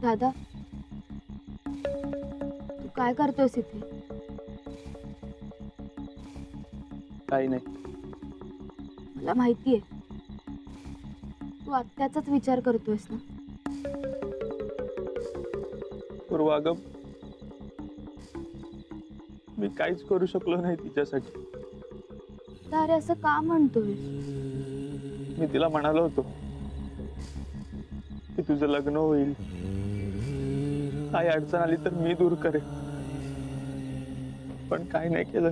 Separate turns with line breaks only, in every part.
दादा, तू काय करतोयस इथे?
काही नाही.
मला माहितीये तू आत्याचाच विचार करतोयस ना.
पूर्वा अगं, मी काहीच करू शकलो नाही तिच्यासाठी.
अरे असं का म्हणतोय?
मी तिला म्हणालो होतो की तुझं लग्न होईल, काही अडचण आली तर मी दूर करेन, पण काही नाही केलं.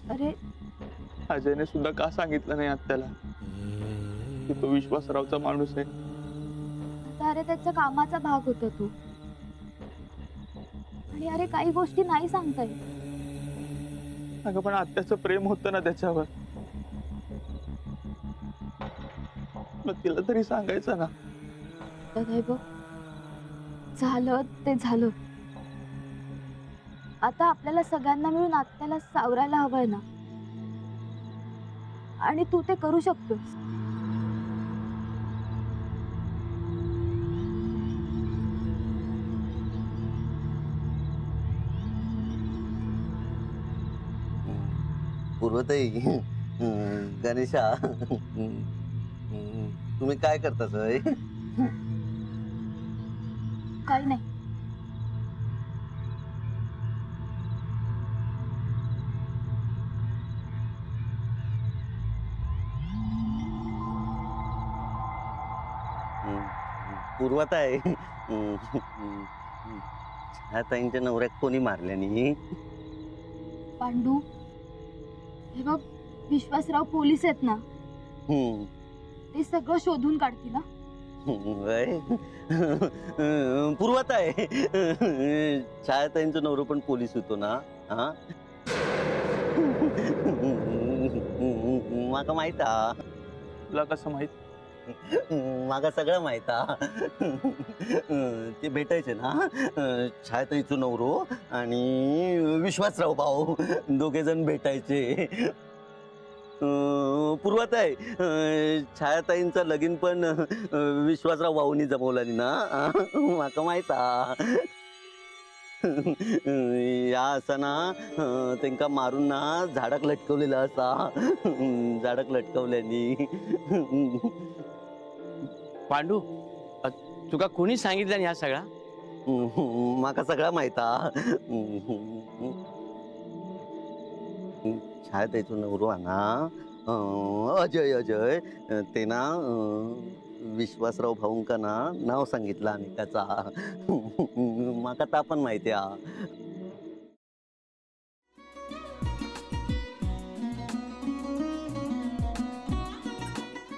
अरे
अजयने सुद्धा का सांगितलं नाही आत्याला की तो विश्वासरावचा माणूस आहे?
अरे त्याच्या कामाचा भाग होता तू. आणि अरे काही गोष्टी नाही सांगता येत.
अगं पण आत्याचं प्रेम होतं ना त्याच्यावर, मग तिला तरी सांगायचं ना.
बघ, झालं ते झालं. आता आपल्याला सगळ्यांना मिळून आत्याला सावरायला हवंय ना, आणि तू ते करू शकतोस.
पूर्वताई, गणेशा, तुम्ही काय करता सर?
काही नाही.
पूर्वताई, ताईंच्या नवऱ्यात कोणी मारल्यानी?
पांडू, हे बघ, विश्वासराव पोलीस आहेत ना, ते सगळं शोधून काढतील ना.
पूर्वताई, छायाताईंचा नवरा पण पोलीस होतो ना? माका माहित.
तुला कसं माहित?
मागा सगळं माहित. ते भेटायचे ना, छायाताईचं नवरो आणि विश्वासराव भाऊ, दोघे जण भेटायचे. पूर्वताई, छायाताईंचं लगीन पण विश्वासराव भाऊनी जमवलं ना, माका माहित. या असा ना त्यांका मारून ना झाडाक लटकवलेला असा, झाडाक लटकवल्यानी.
पांडू, तुका कोणी सांगितलं ह्या सगळा?
माका सगळा माहित. छायाताईचं नवरो ना, अजय, ते ना विश्वासराव भाऊंका ना नाव सांगितलं आणि त्याचा. माका ता पण माहिती.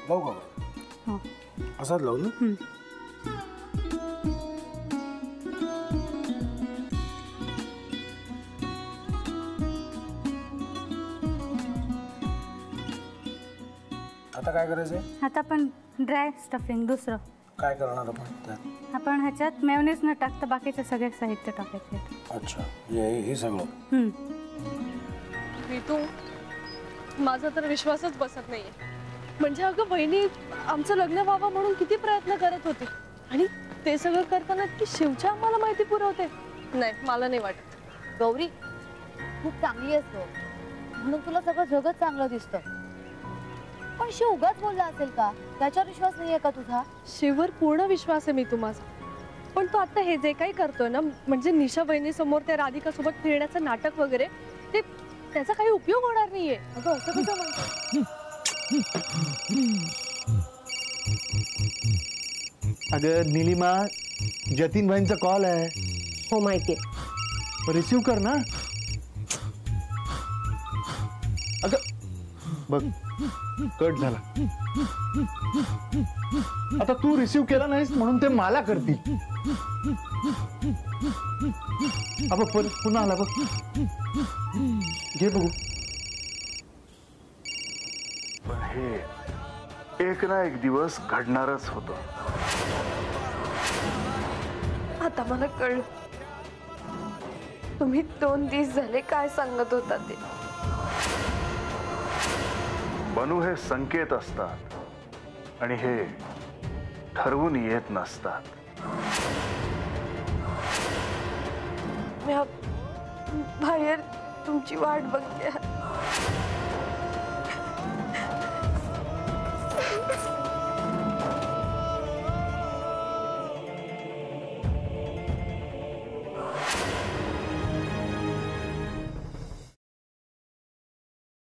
लावू का?
हो.
असाच लावू ना. आता काय करायचंय?
आता आपण ड्राय स्टफिंग दुसरं
काय करणार आपण त्यात?
आपण ह्याच्यात मेयोनीज न टाकता बाकीचे सगळे साहित्य टाकायचे.
अच्छा, हे सगळं.
ऋतू, माझा तर विश्वासच बसत नाहीये. म्हणजे अगं बहिणी आमचं लग्न व्हावं म्हणून किती प्रयत्न करत होते, आणि ते सगळं करताना की शिवच्या आम्हाला माहिती पुरवते. नाही, मला नाही वाटत.
गौरी खूप चांगली असतो म्हणून तुला सगळं जगत चांगलं दिसतं, पण शिव उगाच बोलला असेल का? त्याच्यावर विश्वास नाहीये का तुझा?
शिववर पूर्ण विश्वास आहे मी माझा, पण तो आता हे जे काही करतोय ना, म्हणजे निशा बहिणी समोर त्या राधिका सोबत फिरण्याचं नाटक वगैरे, ते त्याचा काही उपयोग होणार नाहीये.
अगं असं कसं म्हणतो?
अगं नीलिमा, जतीन भाईंचा कॉल आहे.
हो माहितीये.
रिसीव कर ना. अगं बघ, कट झाला. आता तू रिसीव केला नाहीस म्हणून ते मला करतील. अब पुन्हा आला बघ, घे बघू.
पण हे एक ना एक दिवस घडणारच होतं.
आता मला कळलं तुम्ही 2 दिवस झाले काय सांगत होता ते.
बनू हे संकेत असतात आणि हे ठरवून येत नसतात.
मी बाहेर तुमची वाट बघते.